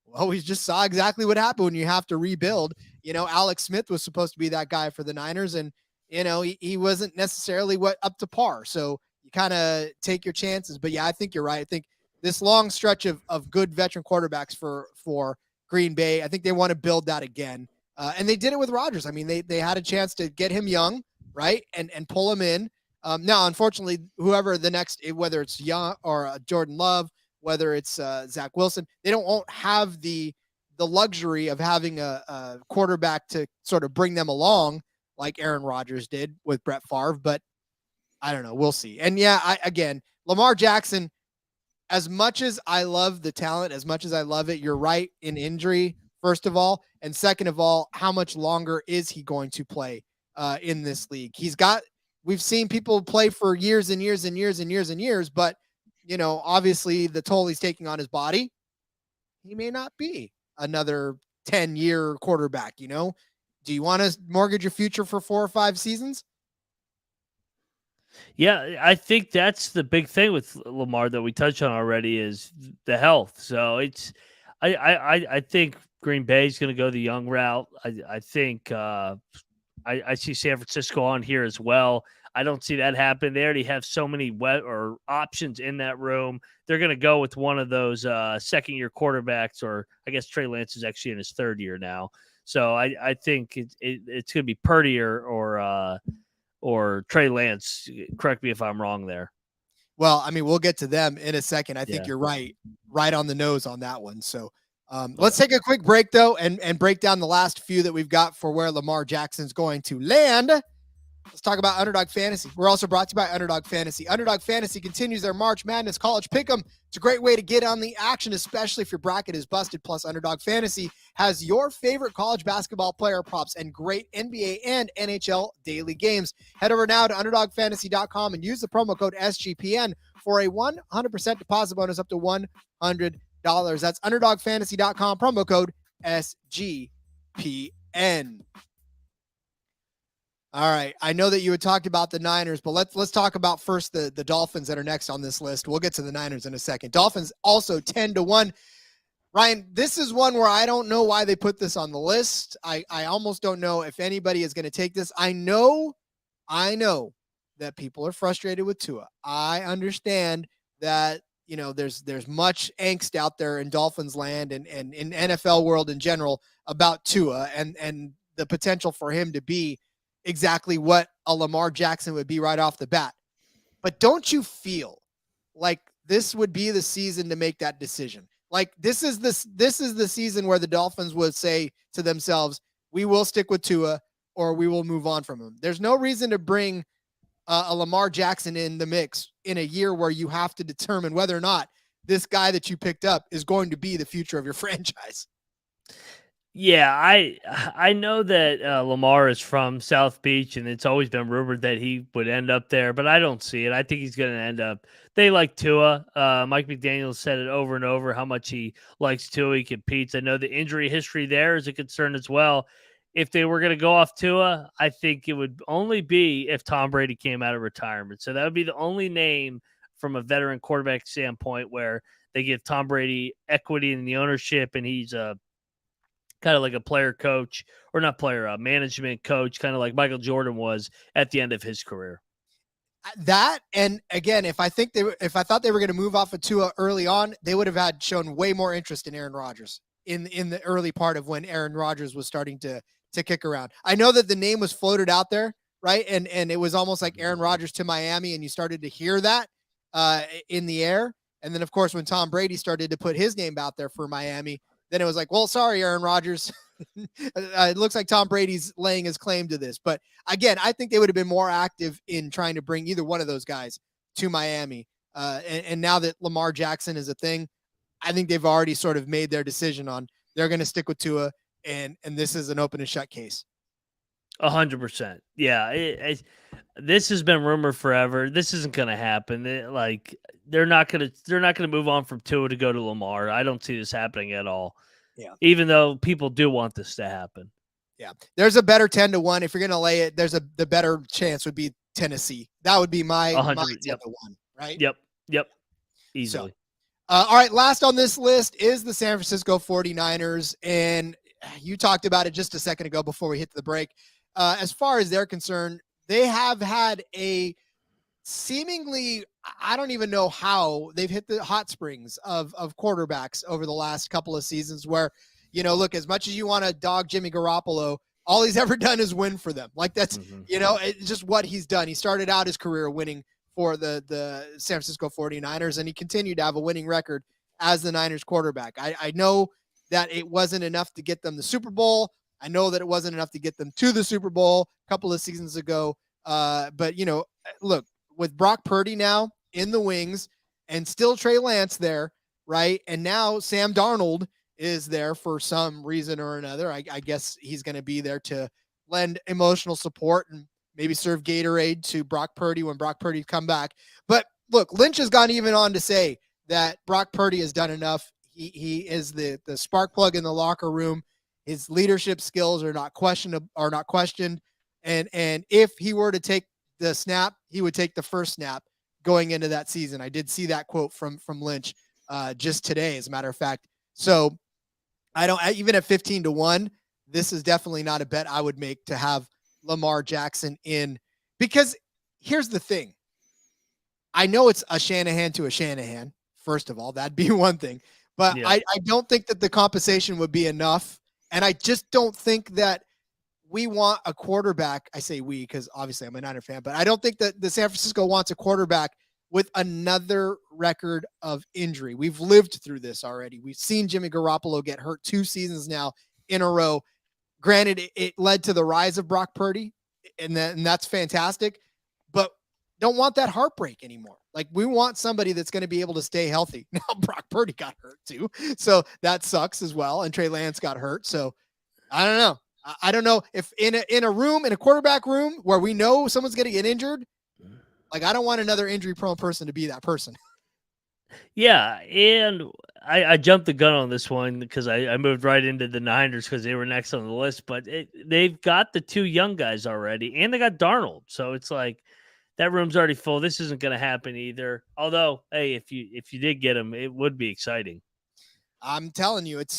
well, we just saw exactly what happened when you have to rebuild. Alex Smith was supposed to be that guy for the Niners, and, he wasn't necessarily up to par. So you kind of take your chances. But, yeah, I think you're right. I think this long stretch of good veteran quarterbacks for Green Bay, I think they want to build that again. And they did it with Rodgers. I mean, they had a chance to get him young, right, and pull him in. Now, unfortunately, whoever the next, whether it's Young or Jordan Love, whether it's Zach Wilson, they won't have the luxury of having a quarterback to sort of bring them along like Aaron Rodgers did with Brett Favre. But I don't know. We'll see. And yeah, again, Lamar Jackson, as much as I love the talent, as much as I love it, you're right in injury, first of all. And second of all, how much longer is he going to play in this league? We've seen people play for years and years and years and years and years, but, obviously the toll he's taking on his body, he may not be another 10-year quarterback. Do you want to mortgage your future for 4 or 5 seasons? Yeah, I think that's the big thing with Lamar that we touched on already is the health. So I think Green Bay is going to go the young route. I think I see San Francisco on here as well. I don't see that happen. They already have so many options in that room. They're going to go with one of those second-year quarterbacks, or I guess Trey Lance is actually in his 3rd year now. So I think it's going to be Purdy or Trey Lance. Correct me if I'm wrong there. Well, I mean, we'll get to them in a second. I think you're right on the nose on that one. So let's take a quick break, though, and break down the last few that we've got for where Lamar Jackson's going to land. Let's talk about Underdog Fantasy. We're also brought to you by Underdog Fantasy. Underdog Fantasy continues their March Madness College Pick'em. It's a great way to get on the action, especially if your bracket is busted. Plus, Underdog Fantasy has your favorite college basketball player props and great NBA and NHL daily games. Head over now to UnderdogFantasy.com and use the promo code SGPN for a 100% deposit bonus up to $100. That's UnderdogFantasy.com, promo code SGPN. All right. I know that you had talked about the Niners, but let's talk about first the Dolphins that are next on this list. We'll get to the Niners in a second. Dolphins also 10-1. Ryan, this is one where I don't know why they put this on the list. I almost don't know if anybody is going to take this. I know that people are frustrated with Tua. I understand that, there's much angst out there in Dolphins land and in NFL world in general about Tua and the potential for him to be exactly what a Lamar Jackson would be right off the bat. But don't you feel like this would be the season to make that decision? Like this is the season where the Dolphins would say to themselves, we will stick with Tua or we will move on from him. There's no reason to bring a Lamar Jackson in the mix in a year where you have to determine whether or not this guy that you picked up is going to be the future of your franchise. Yeah, I know that Lamar is from South Beach, and it's always been rumored that he would end up there, but I don't see it. I think he's going to end up. They like Tua. Mike McDaniel said it over and over how much he likes Tua. He competes. I know the injury history there is a concern as well. If they were going to go off Tua, I think it would only be if Tom Brady came out of retirement. So that would be the only name from a veteran quarterback standpoint, where they give Tom Brady equity in the ownership, and he's kind of like a player coach, or not player, management coach, kind of like Michael Jordan was at the end of his career. That, and again, if I thought they were going to move off of Tua early on, they would have shown way more interest in Aaron Rodgers in the early part of when Aaron Rodgers was starting to kick around. I know that the name was floated out there, right? And it was almost like Aaron Rodgers to Miami, and you started to hear that in the air. And then, of course, when Tom Brady started to put his name out there for Miami, then it was like, well, sorry, Aaron Rodgers. It looks like Tom Brady's laying his claim to this. But again, I think they would have been more active in trying to bring either one of those guys to Miami. And now that Lamar Jackson is a thing, I think they've already sort of made their decision on they're going to stick with Tua, and this is an open and shut case. 100%. Yeah. This has been rumored forever. This isn't going to happen. They're not going to move on from Tua to go to Lamar. I don't see this happening at all. Yeah. Even though people do want this to happen. Yeah. There's a better 10-1. If you're going to lay it, the better chance would be Tennessee. That would be my 10-1, right? Yep. Easily. So, all right. Last on this list is the San Francisco 49ers. And you talked about it just a second ago before we hit the break. As far as they're concerned, they have had a seemingly, I don't even know how they've hit the hot springs of quarterbacks over the last couple of seasons where, look, as much as you want to dog Jimmy Garoppolo, all he's ever done is win for them. Like that's, it's just what he's done. He started out his career winning for the San Francisco 49ers, and he continued to have a winning record as the Niners quarterback. I know that it wasn't enough to get them the Super Bowl. I know that it wasn't enough to get them to the Super Bowl a couple of seasons ago. But, look, with Brock Purdy now in the wings and still Trey Lance there, right? And now Sam Darnold is there for some reason or another. I guess he's going to be there to lend emotional support and maybe serve Gatorade to Brock Purdy when Brock Purdy come back. But look, Lynch has gone even on to say that Brock Purdy has done enough. He is the spark plug in the locker room. His leadership skills are not questioned. And if he were to take the snap, he would take the first snap going into that season. I did see that quote from Lynch just today, as a matter of fact. So even at 15-1, this is definitely not a bet I would make to have Lamar Jackson in, because here's the thing. I know it's a Shanahan to a Shanahan. First of all, that'd be one thing, but yeah. I don't think that the compensation would be enough. And I just don't think that we want a quarterback. I say we, because obviously I'm a Niner fan, but I don't think that the San Francisco wants a quarterback with another record of injury. We've lived through this already. We've seen Jimmy Garoppolo get hurt 2 seasons now in a row. Granted, it led to the rise of Brock Purdy, and that's fantastic, but don't want that heartbreak anymore. Like, we want somebody that's going to be able to stay healthy. Now, Brock Purdy got hurt too, so that sucks as well, and Trey Lance got hurt. So I don't know. I don't know if in a quarterback room where we know someone's going to get injured, like, I don't want another injury-prone person to be that person. Yeah, and I jumped the gun on this one because I moved right into the Niners because they were next on the list. But they've got the 2 young guys already, and they got Darnold. So it's like that room's already full. This isn't going to happen either. Although, hey, if you did get him, it would be exciting. I'm telling you, it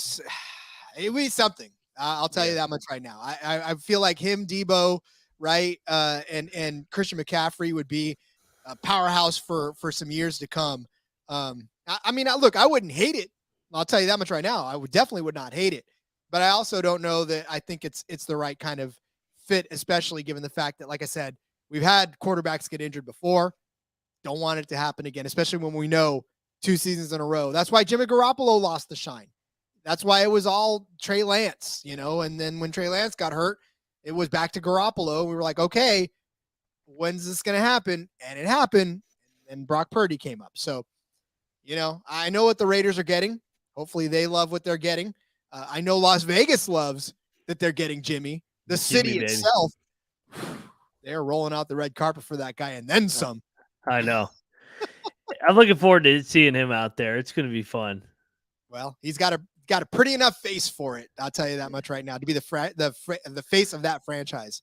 would be something. I'll tell you that much right now. I feel like him, Debo, right, and Christian McCaffrey would be a powerhouse for some years to come. I mean, look, I wouldn't hate it. I'll tell you that much right now. I definitely would not hate it, but I also don't know that I think it's the right kind of fit, especially given the fact that, like I said, we've had quarterbacks get injured before. Don't want it to happen again, especially when we know 2 seasons in a row. That's why Jimmy Garoppolo lost the shine. That's why it was all Trey Lance, and then when Trey Lance got hurt, it was back to Garoppolo. We were like, okay, when's this going to happen? And it happened, and Brock Purdy came up. So, I know what the Raiders are getting. Hopefully they love what they're getting. I know Las Vegas loves that they're getting Jimmy. The city itself, they're rolling out the red carpet for that guy and then some. I know. I'm looking forward to seeing him out there. It's going to be fun. Well, he's got a pretty enough face for it. I'll tell you that much right now, to be the face of that franchise.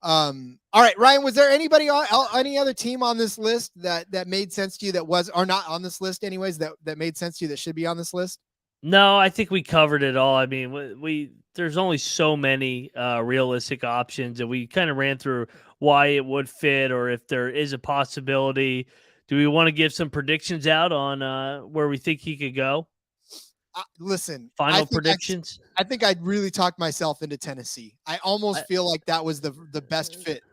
All right, Ryan, was there anybody on any other team on this list that made sense to you that was, or not on this list anyways, that made sense to you that should be on this list? No, I think we covered it all. I mean, we there's only so many realistic options, and we kind of ran through why it would fit, or if there is a possibility. Do we want to give some predictions out on where we think he could go? Listen, Final predictions. I think I'd really talked myself into Tennessee. I almost feel like that was the best fit.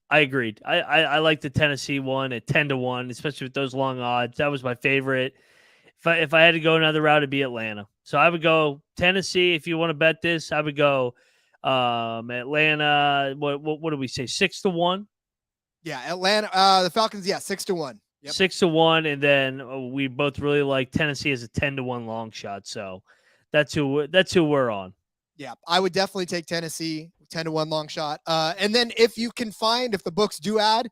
I agreed. I like the Tennessee one at 10-1, especially with those long odds. That was my favorite. If I had to go another route, it'd be Atlanta. So I would go Tennessee. If you want to bet this, I would go Atlanta. What do we say? 6-1. Yeah, Atlanta. The Falcons. Yeah, 6-1. Yep. 6-1, and then we both really like Tennessee as a 10-1 long shot. So that's who we're on. Yeah, I would definitely take Tennessee 10-1 long shot. And then if the books do add,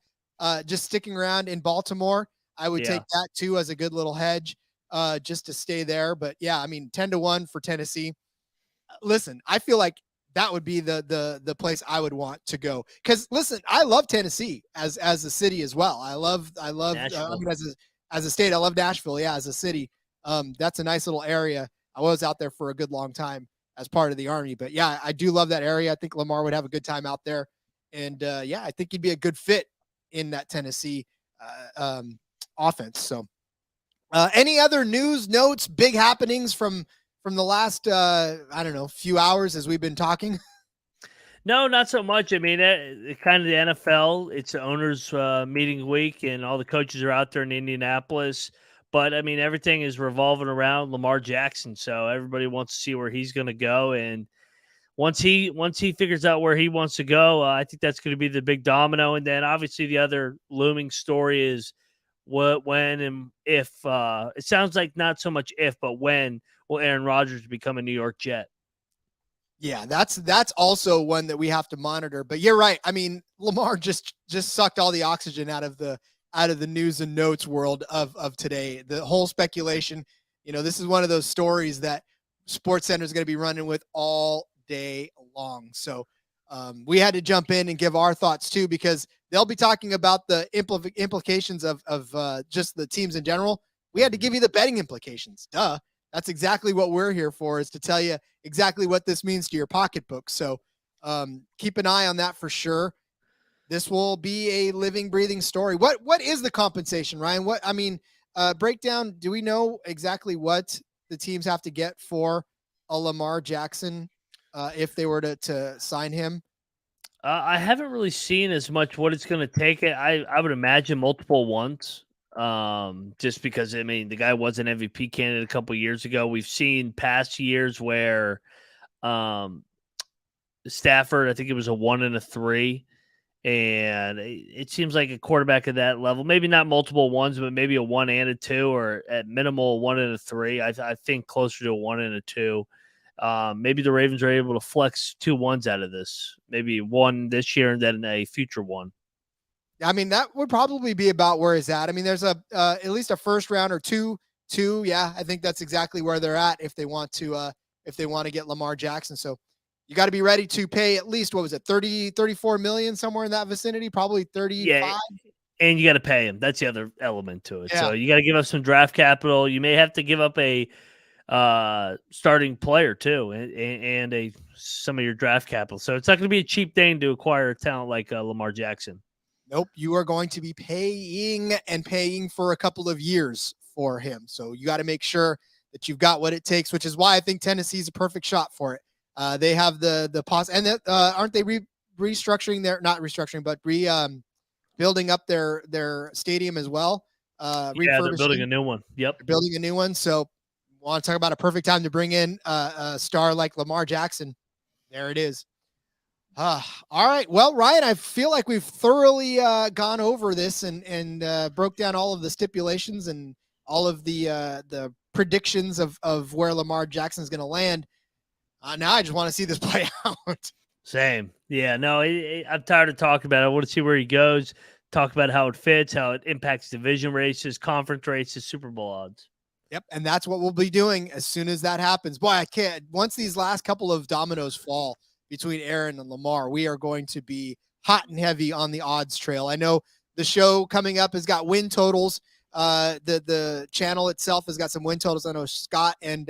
just sticking around in Baltimore, I would take that too as a good little hedge, just to stay there. But yeah, I mean 10-1 for Tennessee. Listen, I feel like that would be the place I would want to go. Because listen, I love Tennessee as a city as well. I love I mean, as a state, I love Nashville. Yeah, as a city, that's a nice little area. I was out there for a good long time as part of the Army, but yeah, I do love that area. I think Lamar would have a good time out there, and yeah, I think he'd be a good fit in that Tennessee offense. So, any other news, notes, big happenings from the last, I don't know, few hours as we've been talking? No, not so much. I mean, kind of the NFL, it's the owners meeting week, and all the coaches are out there in Indianapolis. But, I mean, everything is revolving around Lamar Jackson. So everybody wants to see where he's going to go. And once he figures out where he wants to go, I think that's going to be the big domino. And then obviously the other looming story is what, when, and if. It sounds like not so much if, but when will Aaron Rodgers become a New York Jet? Yeah, that's also one that we have to monitor. But you're right. I mean, Lamar just sucked all the oxygen out of the news and notes world of today. The whole speculation, this is one of those stories that SportsCenter is going to be running with all day long. So we had to jump in and give our thoughts too, because they'll be talking about the implications of just the teams in general. We had to give you the betting implications. Duh. That's exactly what we're here for, is to tell you exactly what this means to your pocketbook. So keep an eye on that for sure. This will be a living, breathing story. What is the compensation, Ryan? Breakdown. Do we know exactly what the teams have to get for a Lamar Jackson if they were to sign him? I haven't really seen as much what it's going to take. I would imagine multiple ones. Just because, I mean, the guy was an MVP candidate a couple years ago. We've seen past years where Stafford, I think it was a 1 and a 3, and it seems like a quarterback at that level, maybe not multiple ones, but maybe a 1 and a 2, or at minimal 1 and a 3. I think closer to a 1 and a 2. Maybe the Ravens are able to flex 2 1s out of this, maybe one this year and then a future one. I mean, that would probably be about where he's at. I mean, there's at least a first round or two. Yeah, I think that's exactly where they're at if they want to get Lamar Jackson. So you got to be ready to pay at least, what was it, 34 million, somewhere in that vicinity, probably 35. Yeah, and you got to pay him. That's the other element to it. Yeah. So you got to give up some draft capital. You may have to give up a starting player too, and some of your draft capital. So it's not going to be a cheap thing to acquire a talent like Lamar Jackson. Nope, you are going to be paying for a couple of years for him. So you got to make sure that you've got what it takes, which is why I think Tennessee's a perfect shot for it. They have the pos, and aren't they restructuring their, not restructuring, but building up their stadium as well? Yeah, they're building a new one. Yep, they're building a new one. So want to talk about a perfect time to bring in a star like Lamar Jackson. There it is. All right. Well, Ryan, I feel like we've thoroughly gone over this and broke down all of the stipulations and all of the predictions of where Lamar Jackson is going to land. Now I just want to see this play out. Same. Yeah, no, I'm tired of talking about it. I want to see where he goes, talk about how it fits, how it impacts division races, conference races, Super Bowl odds. Yep, and that's what we'll be doing as soon as that happens. Boy, I can't. Once these last couple of dominoes fall, between Aaron and Lamar. We are going to be hot and heavy on the odds trail. I know the show coming up has got win totals. The channel itself has got some win totals. I know Scott and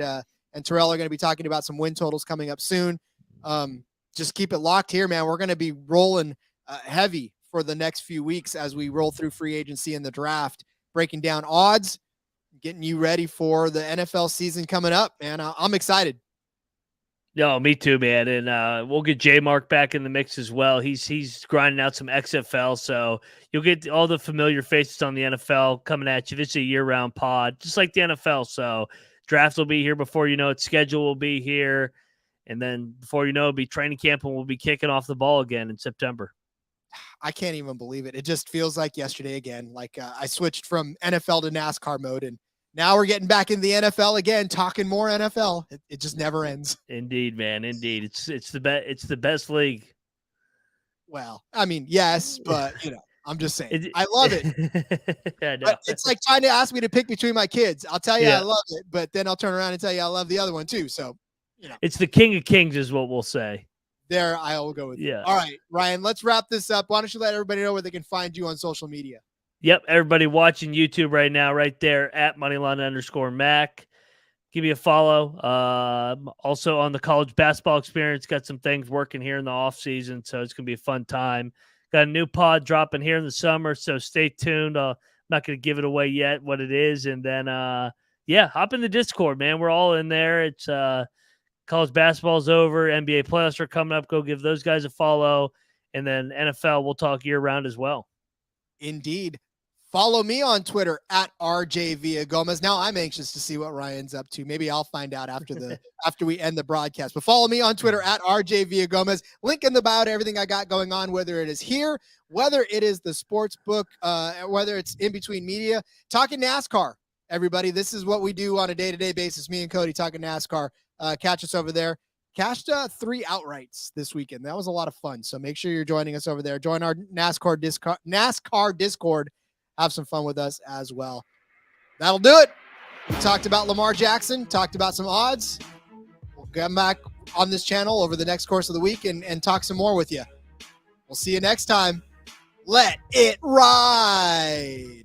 Terrell are going to be talking about some win totals coming up soon. Just keep it locked here, man. We're going to be rolling heavy for the next few weeks as we roll through free agency and the draft, breaking down odds, getting you ready for the NFL season coming up, man. I'm excited. No, me too, man. And we'll get J-Mark back in the mix as well. He's grinding out some XFL, so you'll get all the familiar faces on the NFL coming at you. This is a year-round pod, just like the NFL. So draft will be here before you know it. Schedule will be here. And then before you know, it'll be training camp, and we'll be kicking off the ball again in September. I can't even believe it. It just feels like yesterday again. Like I switched from NFL to NASCAR mode, and now we're getting back in the NFL again, talking more NFL. It just never ends. Indeed, man. Indeed. It's the best league. Well, I mean, yes, but I'm just saying. I love it. Yeah, no. But it's like trying to ask me to pick between my kids. I'll tell you I love it, but then I'll turn around and tell you I love the other one too. So, it's the king of kings is what we'll say. There, I'll go with you. Yeah. All right, Ryan, let's wrap this up. Why don't you let everybody know where they can find you on social media? Yep, everybody watching YouTube right now, right there at Moneyline_Mac. Give me a follow. Also on the college basketball experience, got some things working here in the off season, so it's gonna be a fun time. Got a new pod dropping here in the summer, so stay tuned. I'm not gonna give it away yet what it is, and then hop in the Discord, man. We're all in there. It's college basketball's over, NBA playoffs are coming up. Go give those guys a follow, and then NFL we'll talk year round as well. Indeed. Follow me on Twitter at RJ Villagomez. Now I'm anxious to see what Ryan's up to. Maybe I'll find out after we end the broadcast. But follow me on Twitter at RJ Villagomez. Link in the bio to everything I got going on, whether it is here, whether it is the sports book, whether it's in between media. Talking NASCAR, everybody. This is what we do on a day-to-day basis. Me and Cody talking NASCAR. Catch us over there. Cashed 3 outrights this weekend. That was a lot of fun. So make sure you're joining us over there. Join our NASCAR Discord. Have some fun with us as well. That'll do it. We talked about Lamar Jackson, talked about some odds. We'll come back on this channel over the next course of the week and talk some more with you. We'll see you next time. Let it ride.